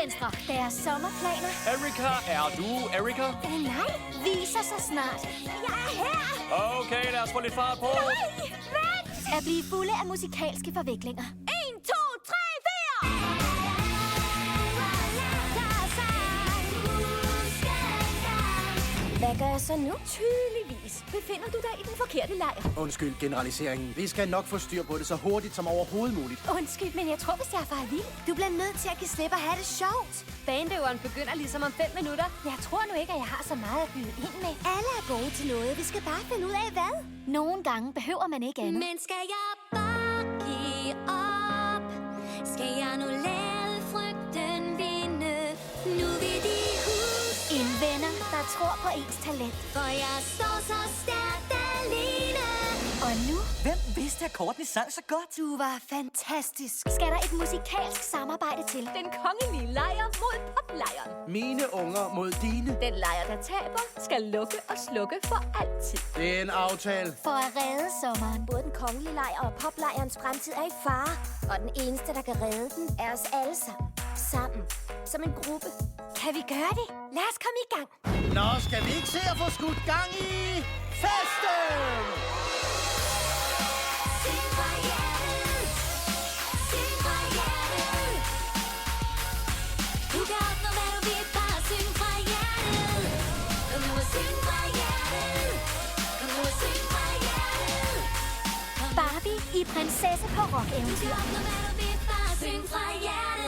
venstre. Deres sommerplaner. Erika, er du Erika? Nej, viser sig snart. Jeg er her! Okay, lad os få lidt fart på. Nej, vent! At blive fulde af musikalske forviklinger. 1, 2, 3, 4! Hvad gør jeg så nu? Tydeligvis befinder du dig i den forkerte lejr. Undskyld generaliseringen. Vi skal nok få styr på det så hurtigt som overhovedet muligt. Undskyld, men jeg tror, hvis jeg er for vild. Du bliver nødt til at give slip og have det sjovt. Baneøveren begynder ligesom om 5 minutter. Jeg tror nu ikke, at jeg har så meget at byde ind med. Alle er gode til noget. Vi skal bare finde ud af hvad. Nogle gange behøver man ikke andet. Men skal jeg bare give op? Skal jeg nu lade frygten vinde? Nu vil de huske En venner, der tror på ens talent. for jeg står så stærkt alene. Og nu, Hvem vidste, at Courtney sang så godt? du var fantastisk. Skal der et musikalsk samarbejde til? Den kongelige lejr mod poplejren. Mine unger mod dine. Den lejr, der taber, skal lukke og slukke for altid. Det er en aftale. For at redde sommeren. Både den kongelige lejr og poplejrens fremtid er i fare. Og den eneste, der kan redde den, er os alle sammen. Sammen. Som en gruppe. Kan vi gøre det? Lad os komme i gang. Nå, skal vi ikke se at få skudt gang i festen? Syng fra hjertet. Syng fra hjertet. Du kan opnå hvad du vil, bare syng fra hjertet. Kom nu og syng fra hjertet. Kom nu og syng fra hjertet. Barbie i prinsesse på Du rock-eventyr. kan opnå hvad du vil, bare syng fra hjertet.